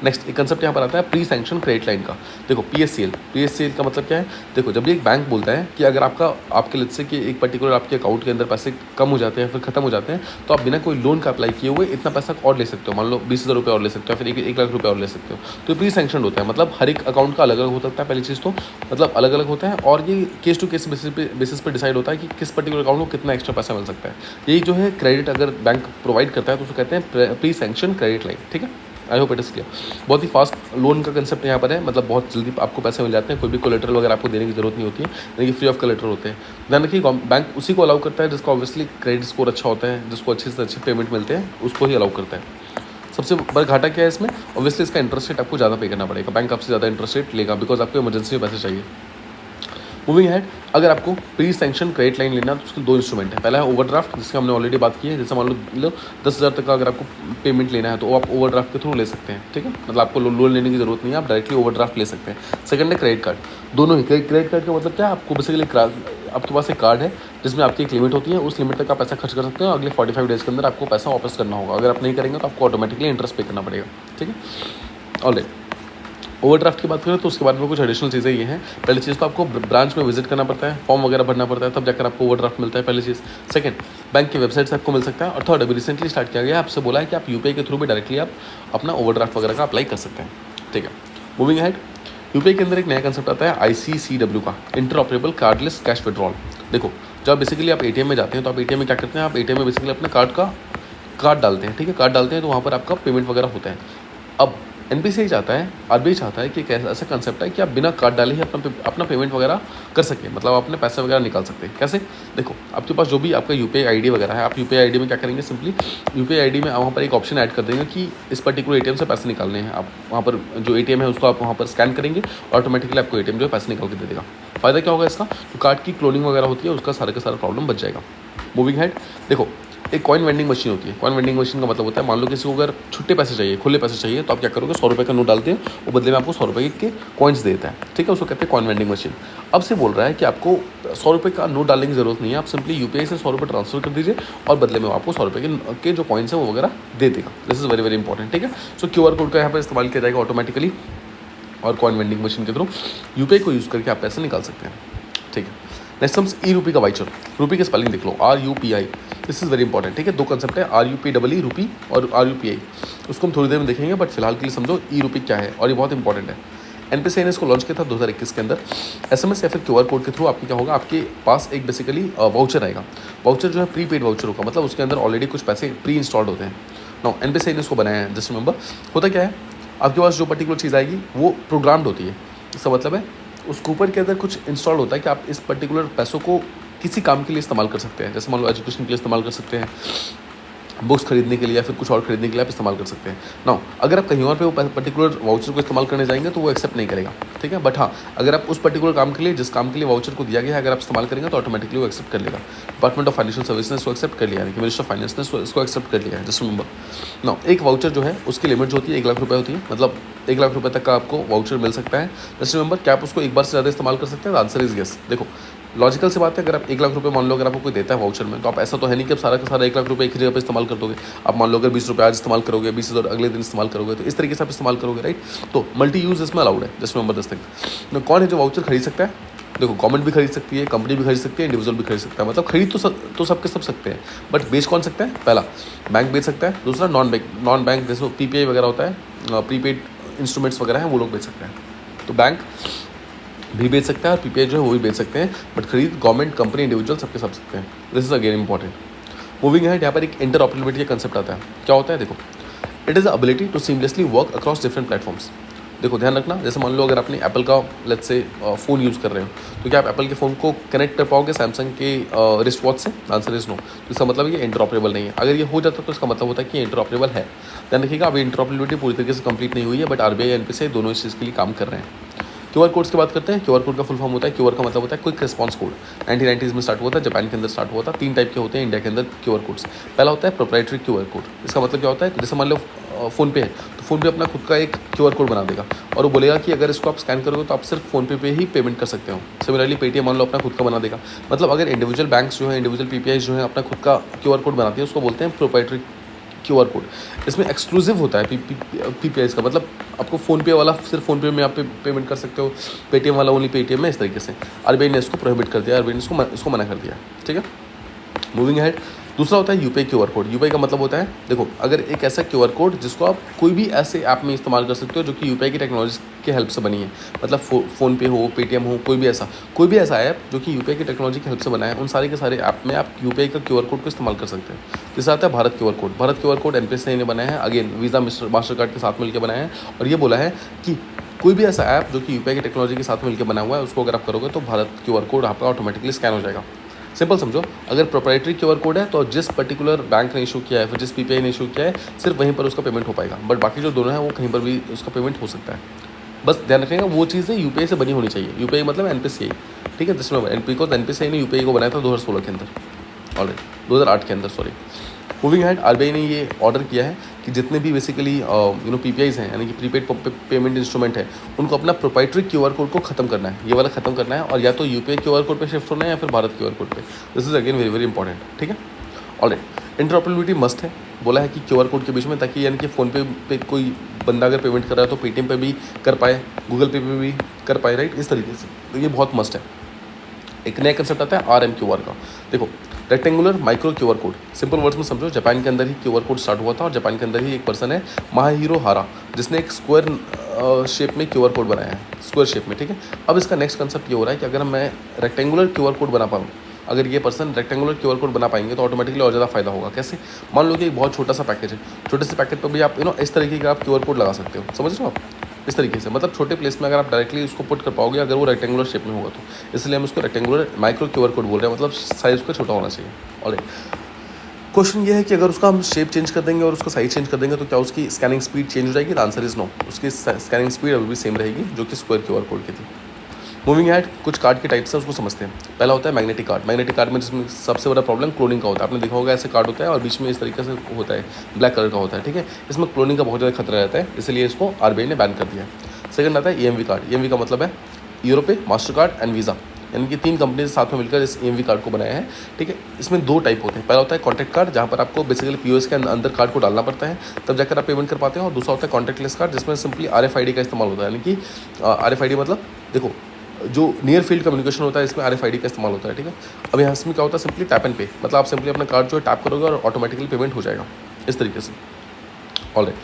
नेक्स्ट एक कंसेप्ट यहाँ पर आता है प्री सैंक्शन क्रेडिट लाइन का। देखो, PSCL का मतलब क्या है? देखो, जब भी एक बैंक बोलता है कि अगर आपके लेट्स से कि एक पर्टिकुलर आपके अकाउंट के अंदर पैसे कम हो जाते हैं फिर खत्म हो जाते हैं, तो आप बिना कोई लोन का अप्लाई किए हुए इतना पैसा और ले सकते हो। मान लो 20,000 रुपये और ले सकते हो, फिर 1 लाख रुपये और ले सकते हो। तो प्री सैंक्शन होता है, मतलब हर एक अकाउंट का अलग अलग हो सकता है। पहली चीज़ तो मतलब अलग अलग होता है, और ये केस टू केस बेसिस पे डिसाइड होता है कि किस पर्टिकुलर अकाउंट को कितना एक्स्ट्रा पैसा मिल सकता है। यही जो है क्रेडिट अगर बैंक प्रोवाइड करता है तो उसको कहते हैं प्री सैंक्शन क्रेडिट लाइन। ठीक है, I hope it is clear. बहुत ही फास्ट लोन का कंसेप्ट यहाँ पर है, मतलब बहुत जल्दी आपको पैसे मिल जाते हैं, कोई भी कोलेटरल वगैरह आपको देने की जरूरत नहीं होती है, यानी कि फ्री ऑफ कोलेटरल होते हैं। ध्यान रखिए, बैंक उसी को अलाउ करता है जिसका ऑब्वियसली क्रेडिट स्कोर अच्छा होता है, जिसको अच्छे से अच्छे पेमेंट मिलते हैं, उसको ही अलाउ करता है। सबसे बड़ा घाटा क्या है इसमें? ऑब्वियसली इसका इंटरेस्ट रेट आपको ज़्यादा पे करना पड़ेगा, बैंक आपसे ज़्यादा इंटरेस्ट रेट लेगा, बिकॉज आपको इमरजेंसी में पैसे चाहिए। मूविंग हेड, अगर आपको प्री सैंक्शन क्रेडिट लाइन लेना है तो उसके 2 इंस्ट्रूमेंट है। पहला है ओवरड्राफ्ट, जिसकी हमने ऑलरेडी बात की है। जैसे मान लो 10,000 तक का अगर आपको पेमेंट लेना है तो आप ओवरड्राफ्ट के थ्रू ले सकते हैं। ठीक है, मतलब आपको लोन लेने की जरूरत नहीं है, आप डायरेक्टली ओवरड्राफ्ट ले सकते हैं। सेकंड है क्रेडिट कार्ड। दोनों ही क्रेडिट कार्ड का मतलब क्या है? आपको बेसिकली आपके पास एक कार्ड है जिसमें आपकी एक लिमिट होती है, उस लिमिट तक आप पैसा खर्च कर सकते हैं, अगले 45 डेज़ के अंदर आपको पैसा वापस करना होगा। अगर आप नहीं करेंगे तो आपको ऑटोमेटिकली इंटरेस्ट पे करना पड़ेगा। ठीक है, ऑलराइट। ओवरड्राफ्ट की बात करें तो उसके बाद में कुछ एडिशनल चीज़ें ये हैं। पहली चीज़ तो आपको ब्रांच में विजिट करना पड़ता है, फॉर्म वगैरह भरना पड़ता है, तब जाकर आपको ओवरड्राफ्ट मिलता है, पहली चीज़। सेकंड, बैंक की वेबसाइट से आपको मिल सकता है। और थर्ड, अभी रिसेंटली स्टार्ट किया गया है, आपसे बोला है कि आप UPI के थ्रू भी डायरेक्टली आप अपना ओवरड्राफ्ट वगैरह का अप्लाई कर सकते हैं। ठीक है, मूविंग हेड, UPI के अंदर एक नया कंसेप्ट आता है ICCW का, इंटरऑपरेबल कार्डलेस कैश विड्रॉल। देखो, जब बेसिकली आप ATM में जाते हैं तो आप ATM में क्या करते हैं? आप ATM में बेसिकली अपने कार्ड डालते हैं। ठीक है, कार्ड डालते हैं तो वहाँ पर आपका पेमेंट वगैरह होता है। अब NPCI चाहता है, RBI चाहता है कि एक ऐसा कंसेप्ट है कि आप बिना कार्ड डाले ही अपना पेमेंट वगैरह कर सकें, मतलब आप अपने पैसे वगैरह निकाल सकते हैं। कैसे? देखो, आपके पास जो भी आपका UPI ID वगैरह है, आप UPI ID में क्या करेंगे? सिंपली UPI ID में वहाँ पर एक ऑप्शन ऐड कर देंगे कि इस पर्टिकुलर ATM से पैसे निकालने हैं। आप वहाँ पर जो ATM है उसको आप वहाँ पर स्कैन करेंगे, ऑटोमेटिकली आपको ATM जो है पैसे निकाल के दे देगा। फ़ायदा क्या होगा इसका? तो कार्ड की क्लोनिंग वगैरह होती है, उसका सारा का सारा प्रॉब्लम बच जाएगा। मूविंग हेड, देखो एक कॉइन वेंडिंग मशीन होती है। कॉइन वेंडिंग मशीन का मतलब होता है, मान लो किसी को अगर छुट्टे पैसे चाहिए, खुले पैसे चाहिए, तो आप क्या करोगे, 100 रुपये का नोट डालते हैं, वो बदले में आपको 100 रुपये के कॉइन्स देता है, ठीक है, उसको कहते हैं कॉइन वेंडिंग मशीन। अब से बोल रहा है कि आपको 100 रुपये का नोट डालने की जरूरत नहीं है, आप सिंपली यूपीआई से 100 रुपये ट्रांसफर कर दीजिए और बदले में आपको 100 रुपये के जो कॉइन्स हैं वो वगैरह दे देगा। This is very very important, ठीक है। सो क्यूआर कोड का यहाँ पर इस्तेमाल किया जाएगा ऑटोमेटिकली, और कॉइन वेंडिंग मशीन के थ्रू यूपीआई को यूज़ करके आप पैसे निकाल सकते हैं, ठीक है। नेक्स्ट हम ई रूपी का वाइचर। रूपी की स्पेलिंग देख लो, RUPI। This is very important, ठीक है। दो कंसेप्ट है, RUPEE रूपी और RUPI। उसको हम थोड़ी देर में देखेंगे, बट फिलहाल के लिए समझो ई रूपी क्या है, और ये बहुत इंपॉर्टेंट है। NPCI ने इसको लॉन्च किया था 2021 के अंदर। SMS या फिर क्यूआर कोड के थ्रू आपके क्या होगा, आपके पास एक बेसिकली वाउचर आएगा। वाउचर जो है प्रीपेड वाउचर होगा, मतलब उसके अंदर ऑलरेडी कुछ पैसे प्री इंस्टॉल्ड होते हैं। नो, NPCI ने इसको बनाया है, जस्ट रिमेंबर। होता क्या है, आपके पास जो पर्टिकुलर चीज़ आएगी वो प्रोग्राम्ड होती है। इसका मतलब है उस कूपन के अंदर कुछ इंस्टॉल होता है कि आप इस पर्टिकुलर पैसों को किसी काम के लिए इस्तेमाल कर सकते हैं। जैसे मान लो एजुकेशन के लिए इस्तेमाल कर सकते हैं, बुक्स खरीदने के लिए या फिर कुछ और खरीदने के लिए आप इस्तेमाल कर सकते हैं। नाउ अगर आप कहीं और पे वो पर्टिकुलर वाउचर को इस्तेमाल करने जाएंगे तो वो एक्सेप्ट नहीं करेगा, ठीक है। बट हाँ, अगर आप उस पर्टिकुलर काम के लिए, जिस काम के लिए वाउचर को दिया गया है, अगर आप इस्तेमाल करेंगे तो ऑटोमेटिकली वो एक्सेप्ट कर लेगा। डिपार्टमेंट ऑफ फाइनेंशियल सर्विस ने इसको एक्सेप्ट कर लिया, यानी कि मिनिस्टर ऑफ फाइनेंस ने इसको एक्सेप्ट कर लिया है, जस्ट रिमेंबर। नाउ एक वाउचर जो है उसकी लिमिट जो होती है 1 लाख रुपये होती है, मतलब 1 लाख रुपये तक का आपको वाउचर मिल सकता है। जस्ट रिमेंबर, क्या आप उसको एक बार से ज़्यादा इस्तेमाल कर सकते हैं? Answer is yes. देखो लॉजिकल से बात है, अगर आप 1 लाख रुपये मान लो अगर आपको कोई देता है वाउचर में, तो आप ऐसा तो है नहीं कि आप सारा का सारा 1 लाख रुपये एक ही जगह पे इस्तेमाल कर दोगे। आप मान लो अगर 20 रुपये आज इस्तेमाल करोगे, 20,000 अगले दिन इस्तेमाल करोगे, तो इस तरीके से आप इस्तेमाल करोगे, राइट। तो मल्टी यूज़ इसमें अलाउड है, जस्ट रिमेंबर दिस थिंग। कौन है जो वाउचर खरीद सकता है? देखो गवर्नमेंट भी खरीद सकती है, कंपनी भी खरीद सकती है, इंडिविजुअल भी खरीद सकता है। मतलब खरीद तो सबके सब सकते हैं, बट बेच कौन सकता है? पहला बैंक बेच सकता है, दूसरा नॉन बैंक जैसे PPI वगैरह होता है, प्रीपेड इंस्ट्रूमेंट्स वगैरह हैं, वो लोग बेच सकते हैं। तो बैंक भी बेच सकता है और PPI जो है वो भी बेच सकते हैं, बट खरीद गवर्नमेंट, कंपनी, इंडिविजुअल सबके सब सकते हैं। This is again important. Moving है, यहाँ पर एक इंटरऑपरेबिलिटी का कंसेप्ट आता है। क्या होता है? देखो, it is the ability to seamlessly work across different platforms. देखो ध्यान रखना, जैसे मान लो अगर आपने एप्पल का लेट्स से फ़ोन यूज़ कर रहे हो, तो क्या आप एप्पल के फ़ोन को कनेक्ट कर पाओगे सैमसंग के रिस्ट वॉच से? Answer is no. तो इसका मतलब ये इंटरऑपरेबल नहीं है। अगर ये हो जाता तो इसका मतलब होता है कि इंटरऑपरेबल है। ध्यान रखिएगा, अभी इंटरऑपरेबिलिटी पूरी तरीके से कंप्लीट नहीं हुई है, बट RBI NPCI दोनों इस चीज़ के लिए काम कर रहे हैं। क्यूआर कोड्स की बात करते हैं। क्यूआर कोड का फुल फॉर्म होता है, क्यूआर का मतलब होता है क्विक रिस्पॉन्स कोड। 1990s में स्टार्ट हुआ था, जापान के अंदर स्टार्ट हुआ था। 3 टाइप के होते हैं इंडिया के अंदर क्यूआर कोड्स। पहला होता है प्रोप्राइटरी क्यूआर कोड। इसका मतलब क्या होता है, जैसे मान लो फ़ोनपे है, तो फ़ोनपे अपना खुद का एक क्यूआर कोड बना देगा और वो बोलेगा कि अगर इसको आप स्कैन करोगे तो आप सिर्फ फ़ोनपे पे ही पेमेंट कर सकते हो। सिमिलरली पेटीएम मान लो अपना खुद का बना देगा। मतलब अगर इंडिविजुअल बैंक्स जो है, इंडिविजुअल PPI जो है अपना खुद का क्यूआर कोड बनाती है, उसको बोलते हैं प्रोप्राइटरी क्यूआर कोड। इसमें एक्सक्लूसिव होता है PPI का, मतलब आपको फ़ोनपे वाला सिर्फ फ़ोनपे में आप पेमेंट कर सकते हो, पेटीएम वाला ओनली पेटीएम में, इस तरीके से RBI ने इसको प्रोहिबिट कर दिया, RBI ने इसको मना कर दिया, ठीक है। मूविंग हेड, दूसरा होता है यूपीआई क्यूआर कोड। यूपीआई का मतलब होता है, देखो अगर एक ऐसा क्यूआर कोड जिसको आप कोई भी ऐसे ऐप में इस्तेमाल कर सकते हो जो कि यूपीआई की टेक्नोलॉजी के हेल्प से बनी है, मतलब फ़ोनपे हो, पेटीएम हो, कोई भी ऐसा ऐप जो कि यूपीआई की टेक्नोलॉजी की हेल्प से बना है, उन सारे के सारे ऐप में आप यूपीआई का क्यूआर कोड को इस्तेमाल कर सकते हैं। जैसे आता है Bharat QR code. Bharat QR code NPCI ने बनाया है, अगेन वीज़ा मास्टर कार्ड के साथ मिलकर बनाया है, और ये बोला है कि कोई भी ऐसा ऐप जो कि यूपीआई की टेक्नोलॉजी के साथ मिलकर बना हुआ है, उसको अगर आप करोगे तो भारत क्यूआर कोड आपका ऑटोमेटिकली स्कैन हो जाएगा। सिंपल समझो, अगर प्रोप्राइटरी क्यूआर कोड है तो जिस पर्टिकुलर बैंक ने इशू किया है, फिर जिस PPI ने इशू किया है, सिर्फ वहीं पर उसका पेमेंट हो पाएगा, बट बाकी जो दोनों हैं वो कहीं पर भी उसका पेमेंट हो सकता है। बस ध्यान रखिएगा, वो चीज़ें यूपीआई से बनी होनी चाहिए। यूपीआई मतलब NPCI, ठीक है। जिसमें NPCI ने यूपीआई को बनाया था 2016 के अंदर, ऑलरेडी 2008 के अंदर, सॉरी। मूविंग हेड, RBI ने ये ऑर्डर किया है कि जितने भी बेसिकली PPIs हैं, यानी कि प्रीपेड पेमेंट इंस्ट्रूमेंट है, उनको अपना प्रोप्राइटरी क्यूआर कोड को खत्म करना है, ये वाला खत्म करना है, और या तो यूपीआई क्यूआर कोड पे शिफ्ट होना है या फिर भारत क्यूआर कोड पे। This is again very very important, ठीक है। ऑलराइट, इंटरऑपरेबिलिटी मस्ट है, बोला है कि क्यूआर कोड के बीच में, ताकि यानी कि फ़ोनपे पे कोई बंदा अगर पेमेंट कर रहा है तो पेटीएम पे भी कर पाए, गूगल पे भी कर पाए, राइट, इस तरीके से। तो ये बहुत मस्ट है। एक नया कंसेप्ट आता है RMQR का। देखो, rectangular micro QR code. Simple words में समझो, जापान के अंदर ही क्यूआर कोड स्टार्ट हुआ था, और जापान के अंदर ही एक पर्सन है माहिरो हारा, जिसने एक स्क्वायर शेप में क्यूआर कोड बनाया है, स्क्वायर शेप में, ठीक है। अब इसका नेक्स्ट कंसेप्ट ये हो रहा है कि अगर मैं रेक्टेंगुलर क्यूआर कोड बना पाऊँ, अगर ये पर्सन रेक्टेंगुलर क्यूआर कोड बना पाएंगे तो ऑटोमेटिकली और ज़्यादा फायदा होगा। कैसे? मान लो कि एक बहुत छोटा सा पैकेज है, छोटे से पैकेट पर भी आप इस तरीके का आप क्यूआर कोड लगा सकते हो, समझ रहे हो आप? इस तरीके से, मतलब छोटे प्लेस में अगर आप डायरेक्टली उसको पुट कर पाओगे, अगर वो रेक्टेंगुलर शेप में होगा तो, इसलिए हम उसको रेक्टेंगुलर माइक्रो क्यूआर कोड बोल रहे हैं, मतलब साइज़ उसका छोटा होना चाहिए। और क्वेश्चन ये है कि अगर उसका हम शेप चेंज कर देंगे और उसका साइज चेंज कर देंगे तो क्या उसकी स्कैनिंग स्पीड चेंज हो जाएगी? Answer is no. उसकी स्कैनिंग स्पीड अभी भी सेम रहेगी जो कि स्क्वायर क्यूआर कोड की थी। मूविंग एड, कुछ कार्ड के टाइप्स हैं उसको समझते हैं। पहला होता है मैग्नेटिक कार्ड। मैग्नेटिक कार्ड में जिसमें सबसे बड़ा प्रॉब्लम क्लोनिंग का होता है। आपने देखा होगा ऐसे कार्ड होता है और बीच में इस तरीके से होता है, ब्लैक कलर का होता है, ठीक है। इसमें क्लोनिंग का बहुत ज़्यादा खतरा रहता है, इसलिए इसको आरबीआई ने बैन कर दिया है। सेकंड आता है ईएमवी कार्ड। ईएमवी का मतलब है Europay, master card and visa, यानी कि 3 कंपनीज साथ में मिलकर इस ईएमवी कार्ड को बनाया है, ठीक है। इसमें 2 टाइप होते हैं। पहला होता है कॉन्टैक्ट कार्ड, जहाँ पर आपको बेसिकली पीओएस के अंदर कार्ड को डालना पड़ता है, तब जाकर आप पेमेंट कर पाते हैं। और दूसरा होता है कॉन्टैक्टलेस कार्ड, जिसमें सिंपली आरएफआईडी का इस्तेमाल होता है, यानी कि आरएफआईडी मतलब देखो जो नियर फील्ड कम्युनिकेशन होता है इसमें आरएफआईडी का इस्तेमाल होता है, ठीक है। अब यहाँ इसमें क्या होता है, सिंपली टैप एंड पे, मतलब आप सिंपली अपना कार्ड जो है टैप करोगे और ऑटोमेटिकली पेमेंट हो जाएगा इस तरीके से। ऑलराइट,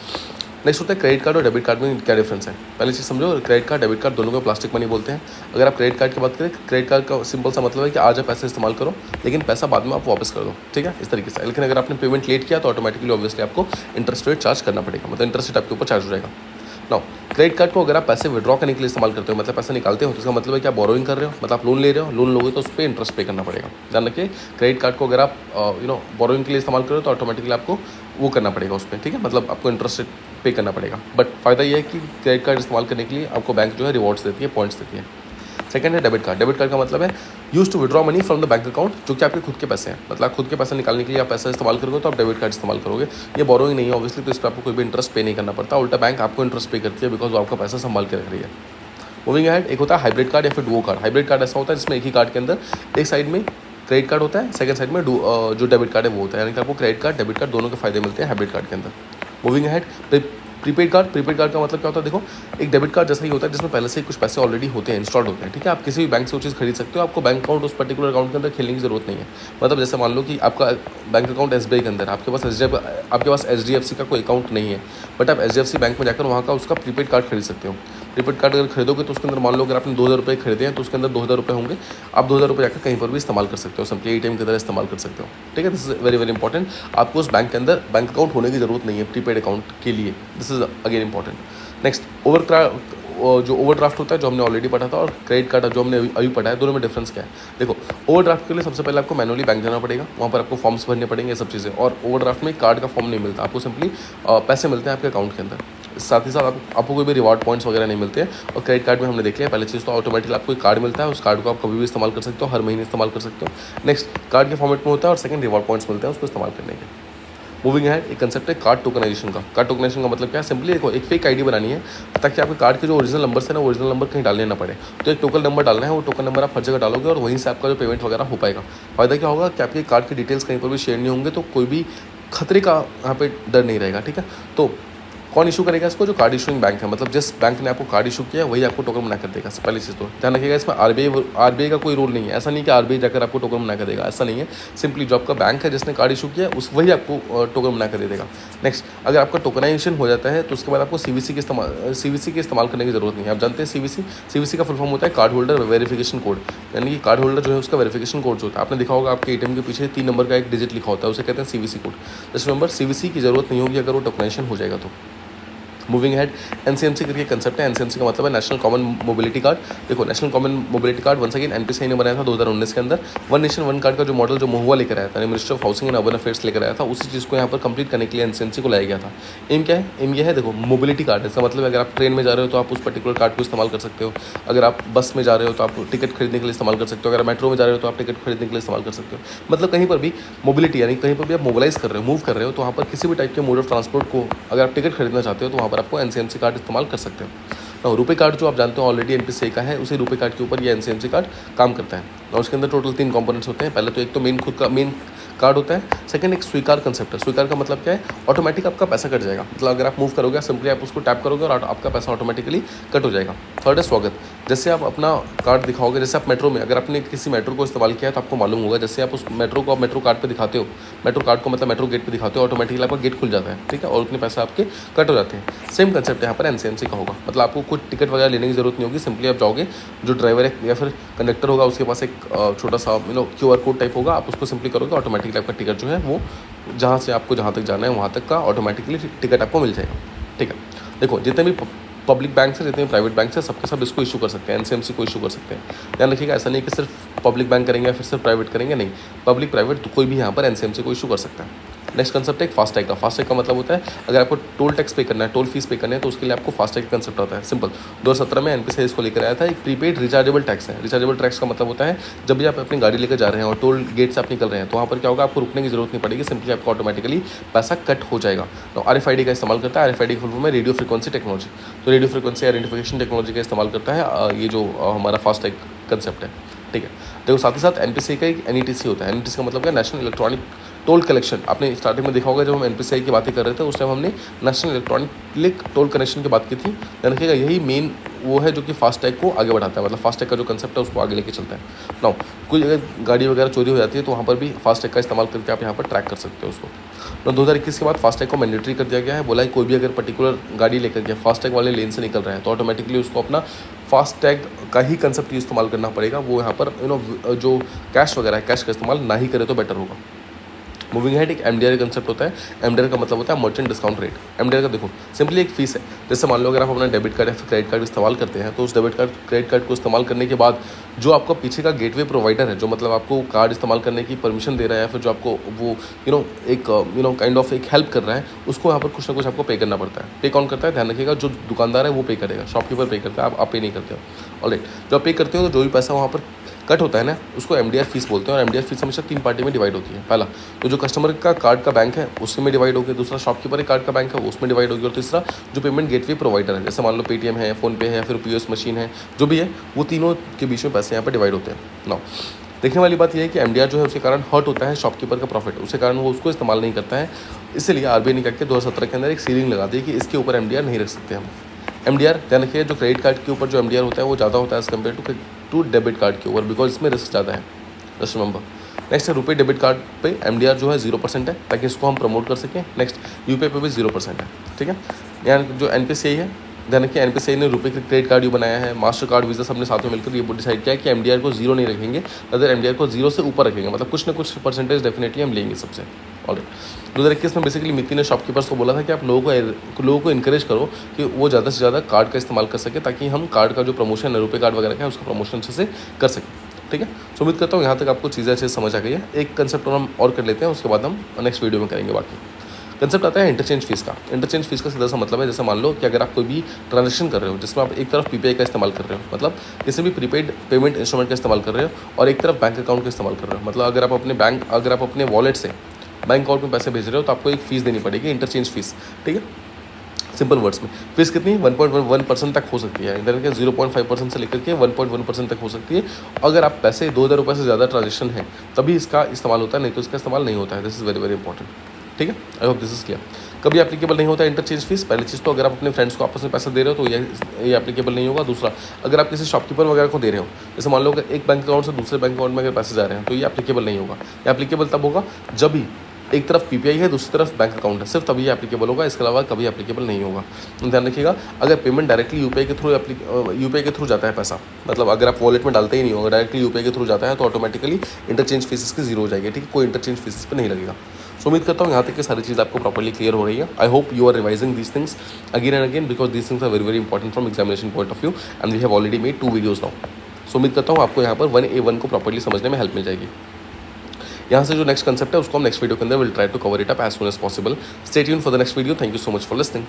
नेक्स्ट होता है क्रेडिट कार्ड और डेबिट कार्ड में क्या डिफरेंस है। पहले चीज़ समझो, क्रेडिट कार्ड डेबिट कार्ड दोनों को प्लास्टिक मनी बोलते हैं। अगर आप क्रेडिट कार्ड की बात करें, क्रेडिट कार्ड का सिंपल सा मतलब है कि आज आप पैसे इस्तेमाल करो, लेकिन पैसा बाद में आप वापस कर दो, ठीक है, इस तरीके से। लेकिन अगर आपने पेमेंट लेट किया तो ऑटोमेटिकली ऑब्वियसली आपको इंटरेस्ट रेट चार्ज करना पड़ेगा, मतलब इंटरेस्ट रेट आपके ऊपर चार्ज हो जाएगा। नाउ क्रेडिट कार्ड को अगर आप पैसे विड्रॉ करने के लिए इस्तेमाल करते हो, मतलब पैसे निकालते हो, तो इसका मतलब है कि आप बोरोइंग कर रहे हो, मतलब आप लोन ले रहे हो, लोन लोगे तो उस पर इंटरेस्ट पे करना पड़ेगा। ध्यान रखिए, क्रेडिट कार्ड को अगर आप बोरोइंग के लिए इस्तेमाल करो तो ऑटोमेटिकली आपको वो करना पड़ेगा उस पर, ठीक है, मतलब आपको इंटरेस्ट पे करना पड़ेगा। बट फ़ायदा ये है कि क्रेडिट कार्ड इस्तेमाल करने के लिए आपको बैंक जो है रिवॉर्ड्स देती है, पॉइंट्स देती है। सेकंड है डेबिट कार्ड। डेबिट कार्ड का मतलब है use to withdraw money from the bank account, जो कि आपके खुद के पैसे हैं, मतलब आप खुद के पैसे निकालने के लिए आप पैसा इस्तेमाल करोगे तो आप डेबिट कार्ड इस्तेमाल करोगे। ये बोरोइंग नहीं है ऑब्वियसली, तो इस पर आपको कोई भी इंटरेस्ट पे नहीं करना पड़ता, उल्टा बैंक आपको इंटरेस्ट पे करती है बिकॉज वो आपका पैसा संभाल के रख रही है। मूविंग अहेड, एक होता है हाइब्रिड कार्ड या फिर डुओ कार्ड। हाइब्रिड कार्ड ऐसा होता है जिसमें एक ही कार्ड के अंदर एक साइड में क्रेडिट कार्ड होता है, सेकंड साइड में जो डेबिट कार्ड है वो होता है, यानी कि आपको क्रेडिट कार्ड डेबिट कार्ड दोनों के फायदे मिलते हैं हाइब्रिड कार्ड के अंदर। Moving ahead, prepaid card. Prepaid card का मतलब क्या होता है, देखो एक डेबिट कार्ड जैसा ही होता है जिसमें पहले से ही कुछ पैसे ऑलरेडी होते हैं, इंस्टॉल्ड होते हैं, ठीक है। आप किसी भी बैंक से वो चीज़ खरीद सकते हो, आपको बैंक अकाउंट उस पर्टिकुलर अकाउंट के अंदर खेलने की जरूरत नहीं है। मतलब जैसे मान लो कि आपका बैंक अकाउंट एसबीआई के अंदर, आपके पास एचडीएफसी का कोई अकाउंट नहीं है, बट आप एचडीएफसी बैंक में जाकर वहाँ का उसका प्रीपेड कार्ड खरीद सकते हो। प्रीपेड कार्ड अगर खरीदोगे तो उसके अंदर मान लो अगर आपने 2000 रुपये खरीदे हैं तो उसके अंदर 2000 रुपये होंगे, आप 2000 रुपये जाकर कहीं पर भी इस्तेमाल कर सकते हो, सिंपली एटीएम की तरह इस्तेमाल कर सकते हो, ठीक है। This is very very important, आपको उस बैंक के अंदर बैंक अकाउंट होने की जरूरत नहीं है प्रीपेड अकाउंट के लिए, this is again important. Next जो ओवरड्राफ्ट होता है, जो हमने ऑलरेडी पढ़ा था, और क्रेडिट कार्ड जो हमने अभी पढ़ा है, दोनों में डिफरेंस क्या है। देखो ओवरड्राफ्ट के लिए सबसे पहले आपको मैनुअली बैंक जाना पड़ेगा, वहाँ पर आपको फॉर्म्स भरने पड़ेंगे, ये सब चीज़ें। और ओवरड्राफ्ट में कार्ड का फॉर्म नहीं मिलता, आपको सिंपली पैसे मिलते हैं आपके अकाउंट के अंदर, साथ ही साथ आपको कोई भी रिवार्ड पॉइंट्स वगैरह नहीं मिलते हैं। और क्रेडिट कार्ड में हमने देख लिया, पहले चीज़ तो ऑटोमेटिकली आपको एक कार्ड मिलता है, उस कार्ड को आप कभी भी इस्तेमाल कर सकते हो, हर महीने इस्तेमाल कर सकते हो। नेक्स्ट कार्ड के फॉर्मेट में होता है, और सेकंड रिवार्ड पॉइंट्स मिलते हैं उसको इस्तेमाल करने के। मूविंग है, एक कंसेप्ट है कार्ड टोकनाइजेशन का। कार्ड टोकनाइजेशन का मतलब क्या है, सिंपली देखो एक फेक आईडी बनानी है ताकि आपके कार्ड के जो ओरिजिनल नंबर है ना, ओरिजिनल नंबर कहीं डालने ना पड़े। तो एक टोकन नंबर डालना है, वो टोकन नंबर आप हर जगह डालोगे और वहीं से आपका जो पेमेंट वगैरह हो पाएगा। फायदा क्या होगा कि आपके कार्ड की डिटेल्स कहीं पर भी शेयर नहीं होंगे, तो कोई भी खतरे का यहाँ पे डर नहीं रहेगा, ठीक है। तो कौन इशू करेगा इसको, जो कार्ड इशूइंग बैंक है, मतलब जिस बैंक ने आपको कार्ड इशू किया है वही आपको टोकन बना कर देगा। पहली चीज़ तो ध्यान रखिएगा, इसमें आरबीआई का कोई रोल नहीं है। ऐसा नहीं कि आरबीआई जाकर आपको टोकन बना कर देगा, ऐसा नहीं है। सिंपली जो आपका बैंक है जिसने कार्ड इशू किया है वही आपको टोकन बना कर दे देगा। नेक्स्ट, अगर आपका टोकनाइजेशन हो जाता है तो उसके बाद आपको सीवीसी के इस्तेमाल करने की जरूरत नहीं है। आप जानते हैं सीवीसी का फुल फॉर्म होता है कार्ड होल्डर वेरिफिकेशन कोड, यानी कि कार्ड होल्डर जो है उसका वेरिफिकेशन कोड जो होता है, आपने देखा होगा आपके एटीएम के पीछे 3 नंबर का एक डिजिट लिखा होता है, उसे कहते हैं CVC code. Just remember, CVC की जरूरत नहीं होगी अगर वो टोकनाइजेशन हो जाएगा तो। मूविंग हेड, एनसीएमसी करके कंसेप्ट है। एनसीएमसी का मतलब है नेशनल कॉमन मोबिलिटी कार्ड। देखो national common mobility card once again NPCI ने बनाया था 2019 के अंदर। वन नेशन वन कार्ड का जो मॉडल जो महुआ लेकर आया था, ministry of housing and urban affairs लेकर आया था, उसी चीज़ को यहाँ पर कंप्लीट करने के लिए एनसीएमसी को लाया गया था। एम क्या है, एम ये है देखो मोबिलिटी कार्ड, इसका मतलब अगर आप ट्रेन में जा रहे हो तो आप उस पर्टिकुलर कार्ड को इस्तेमाल कर सकते हो, अगर आप बस में जा रहे हो तो आप टिकट खरीदने के लिए इस्तेमाल कर सकते हो, अगर मेट्रो में जा रहे हो तो आप टिकट खरीदने के लिए इस्तेमाल कर सकते हो। मतलब कहीं पर भी मोबिलिटी, यानी कहीं पर भी आप मोबिलाइज कर रहे हो, मूव कर रहे हो, तो वहाँ पर किसी भी टाइप के मोड ऑफ ट्रांसपोर्ट को अगर आप टिकट खरीदना चाहते हो तो वहाँ पर आपको एनसीएमसी कार्ड इस्तेमाल कर सकते हो। और रुपए कार्ड जो आप जानते हो ऑलरेडी एनपीसीआई का है, उसी रुपए कार्ड के ऊपर ये एनसीएमसी कार्ड काम करता है। और उसके अंदर टोटल 3 कंपोनेंट्स होते हैं। पहले तो एक तो मेन कार्ड होता है, सेकंड एक स्वीकार कंसेप्ट है। स्वीकार का मतलब क्या है, ऑटोमेटिक आपका पैसा कट जाएगा, मतलब अगर आप मूव करोगे सिंपली आप उसको टैप करोगे और आपका पैसा ऑटोमेटिकली कट हो जाएगा। थर्ड है स्वागत, जैसे आप अपना कार्ड दिखाओगे, जैसे आप मेट्रो में अगर आपने किसी मेट्रो को इस्तेमाल किया है तो आपको मालूम होगा, जैसे आप उस मेट्रो को मेट्रो कार्ड पे दिखाते हो, मेट्रो कार्ड को मतलब मेट्रो गेट पे दिखाते हो, ऑटोमेटिकली आपका गेट खुल जाता है, ठीक है, और उतने पैसे आपके कट हो जाते हैं। सेम कंसेप्ट यहाँ पर एनसीएमसी का होगा, मतलब आपको कुछ टिकट वगैरह लेने की जरूरत नहीं होगी, सिंपली आप जाओगे, जो ड्राइवर है या फिर कंडक्टर होगा उसके पास एक छोटा सा क्यूआर कोड टाइप होगा, आप उसको सिंपली करोगे, ऑटोमेटिकली आपका टिकट जो है वो जहाँ से आपको जहाँ तक जाना है वहाँ तक का ऑटोमेटिकली टिकट आपको मिल जाएगा, ठीक है। देखो जितने भी पब्लिक बैंक है, जितने भी प्राइवेट बैंक है, सबके सब इसको इशू कर सकते हैं, एनसीएमसी को इशू कर सकते हैं। ध्यान रखिएगा, ऐसा नहीं कि सिर्फ पब्लिक बैंक करेंगे या फिर सिर्फ प्राइवेट करेंगे, नहीं, पब्लिक प्राइवेट तो कोई भी यहाँ पर एनसीएमसी को इशू कर सकता है। नेक्स्ट कंसेप्ट है एक फास्टैग का। फास्टैग का मतलब होता है अगर आपको टोल टैक्स पे करना है, टोल फीस पे करना है, तो उसके लिए आपको फास्टैग का कंसेप्ट होता है। सिंपल 2017 में एनपीसीआई इसको लेकर आया था। एक प्रीपेड रिचार्जेबल टैक्स है। रिचार्जेबल टैक्स का मतलब होता है जब भी आप अपनी गाड़ी लेकर जा रहे हैं और टोल गेट से आप निकल रहे हैं तो वहाँ पर क्या होगा, आपको रुकने की जरूरत नहीं पड़ेगी, सिंपली आपको ऑटोमेटिकली पैसा कट हो जाएगा। तो RFID का इस्तेमाल करता है। RFID की फुल फॉर्म है रेडियो फ्रीक्वेंसी टेक्नोलॉजी। तो रेडियो फ्रीक्वेंसी आइडेंटिफिकेशन टेक्नोलॉजी का इस्तेमाल करता है ये जो हमारा फास्टैग कंसेप्ट है। ठीक है, देखो साथ ही साथ एनपीसीआई का एक NETC होता है। NETC का मतलब क्या, नेशनल इलेक्ट्रॉनिक टोल कलेक्शन। आपने स्टार्टिंग में देखा होगा जब हम एनपीसीआई की बातें कर रहे थे उस टाइम हमने नेशनल इलेक्ट्रॉनिक टोल कनेक्शन की बात की थी। ध्यान रखिएगा यही मेन वो है जो कि फास्टैग को आगे बढ़ाता है, मतलब फास्टैग का जो कंसेप्ट है उसको आगे लेके चलता है। नाउ कोई अगर गाड़ी वगैरह चोरी हो जाती है तो वहाँ पर भी फास्टैग का इस्तेमाल करके आप यहाँ पर ट्रैक कर सकते हो उसको। तो 2021 के बाद फास्टैग को मैंडेटरी कर दिया गया है। बोला है कोई भी अगर पर्टिकुलर गाड़ी लेकर के फास्टैग वाले लेन से निकल रहा है तो ऑटोमेटिकली उसको अपना फास्टैग का ही कंसेप्ट इस्तेमाल करना पड़ेगा। वो यहाँ पर जो कैश वगैरह है कैश का इस्तेमाल ना ही करे तो बेटर होगा। मूविंग हेड एक MDR कंसेप्ट होता है। MDR का मतलब होता है मर्चेंट डिस्काउंट रेट। MDR का देखो सिंपली एक फीस है। जैसे मान लो अगर आप अपना डेबिट कार्ड या फिर क्रेडिट कार्ड इस्तेमाल करते हैं तो उस डेबिट कार्ड क्रेडिट कार्ड को इस्तेमाल करने के बाद जो आपका पीछे का गेटवे प्रोवाइडर है, जो मतलब आपको कार्ड इस्तेमाल करने की परमिशन दे रहा है या फिर जो आपको वो एक काइंड ऑफ एक हेल्प कर रहा है, उसको यहाँ पर कुछ ना कुछ आपको पे करना पड़ता है। पे कौन करता है, ध्यान रखिएगा जो दुकानदार है वो पे करेगा, शॉपकीपर पे करता है, आप पे नहीं करते हो। ऑलराइट, जब आप पे करते हो तो जो भी पैसा वहाँ पर कट होता है ना उसको MDR फीस बोलते हैं। और MDR फीस हमेशा 3 पार्टी में डिवाइड होती है। पहला तो जो कस्टमर का कार्ड का बैंक है उसमें डिवाइड होगी, दूसरा शॉपकीपर कार्ड का बैंक है उसमें डिवाइड होगी, और तीसरा जो पेमेंट गेटवे प्रोवाइडर है, जैसे मान लो पेटीएम है, फ़ोनपे है या फिर POS मशीन है, जो भी है वो तीनों के बीच में पैसे यहाँ पर डिवाइड होते हैं। नाउ देखने वाली बात यह है कि MDR जो है उसके कारण हर्ट होता है शॉपकीपर का प्रॉफिट, उसके कारण वो उसको इस्तेमाल नहीं करता है। इसलिए RBI ने करके 2017 के अंदर एक सीलिंग लगा दी कि इसके ऊपर MDR नहीं रख सकते हम। MDR ध्यान रखिए जो क्रेडिट कार्ड के ऊपर जो MDR होता है वो ज़्यादा होता है as compare to debit card के ऊपर, बिकॉज इसमें रिस्क ज़्यादा है। Just remember. नेक्स्ट है रुपये डेबिट कार्ड पे MDR जो है 0% है ताकि इसको हम प्रमोट कर सकें। नेक्स्ट UPI पे भी 0% है। ठीक है, यहाँ जो NPCI है, ध्यान रखिए NPCI ने रुपये क्रेडिट कार्ड भी बनाया है, मास्टर कार्ड, वीज़ा सबने साथ में मिलकर ये डिसाइड किया है कि MDR को 0 नहीं रखेंगे, अदर MDR को 0 से ऊपर रखेंगे, मतलब कुछ ना कुछ परसेंटेज डेफिनेटली हम लेंगे सबसे। ऑलराइट, 2021 में बेसिकली मित्ती ने शॉपकीपर्स को बोला था कि आप लोगों को इनकरेज करो कि वो ज़्यादा से ज़्यादा कार्ड का इस्तेमाल कर सके ताकि हम कार्ड का जो प्रमोशन है रुपये कार्ड वगैरह का है उसका प्रमोशन अच्छे से कर सकें। ठीक है, सो उम्मीद करता हूँ यहाँ तक आपको चीज़ें अच्छे से समझ आ गई है। एक कंसेप्ट हम और कर लेते हैं, उसके बाद हम नेक्स्ट वीडियो में करेंगे बाकी। कंसेप्ट आता है इंटरचेंज फीस का। इंटरचेंज फीस का सीधा सा मतलब है, जैसे मान लो कि अगर आप कोई भी ट्रांजेक्शन कर रहे हो जिसमें आप एक तरफ PPI का इस्तेमाल कर रहे हो, मतलब किसी भी प्रीपेड पेमेंट इंस्ट्रूमेंट का इस्तेमाल कर रहे हो, और एक तरफ बैंक अकाउंट का इस्तेमाल कर रहे हो, मतलब अगर आप अपने वॉलेट से बैंक अकाउंट में पैसे भेज रहे हो तो आपको एक फ़ीस देनी पड़ेगी, इंटरचेंज फीस। ठीक है, सिंपल वर्ड्स में फीस कितनी 1.1% तक हो सकती है, इधर के 0.5% से लेकर के 1.1% तक हो सकती है। अगर आप पैसे 2000 रुपये से ज़्यादा ट्रांजेक्शन है तभी इसका इस्तेमाल होता है, नहीं तो इसका इस्तेमाल नहीं होता है। This is very very important. ठीक है, I hope this is clear. कभी एप्लीकेबल नहीं होता है इंटरचेंज फीस। पहली चीज़ तो अगर आप अपने फ्रेंड्स को आपस में पैसा दे रहे हो तो ये एप्लीकेबल नहीं होगा। दूसरा, अगर आप किसी शॉपकीपर वगैरह को दे रहे हो, जैसे मान लो एक बैंक अकाउंट से दूसरे बैंक अकाउंट में अगर पैसे जा रहे हैं तो ये एप्लीकेबल नहीं होगा। ये एप्लीकेबल तब होगा जब भी एक तरफ PPI है दूसरी तरफ बैंक अकाउंट है, सिर्फ तभी एप्लीकेबल होगा, इसके अलावा कभी एप्लीकेबल नहीं होगा। ध्यान रखिएगा, अगर पेमेंट डायरेक्टली UPI के थ्रू जाता है पैसा, मतलब अगर आप वॉलेट में डालते ही नहीं हो, अगर डायरेक्टली UPI के थ्रू जाता है तो ऑटोमेटिकली इंटरचेंज फीस की 0 हो जाएगी। ठीक है, कोई इंटरचेंज फीस पर नहीं लगेगा। सो उम्मीद करता हूँ यहाँ तक की सारी चीज़ आपको प्रॉपर्ली क्लियर हो रही है। I hope you are revising these things again and again because these things are very very important from examination point of view and we have already made 2 videos now. So उम्मीद करता हूँ आपको यहाँ पर 1A1 को properly समझने में help मिल जाएगी। यहाँ से जो नेक्स्ट कंसेप्ट है उसको हम नेक्स्ट वीडियो के अंदर will try to cover it up as soon as possible. Stay tuned for the next video. Thank you so much for listening.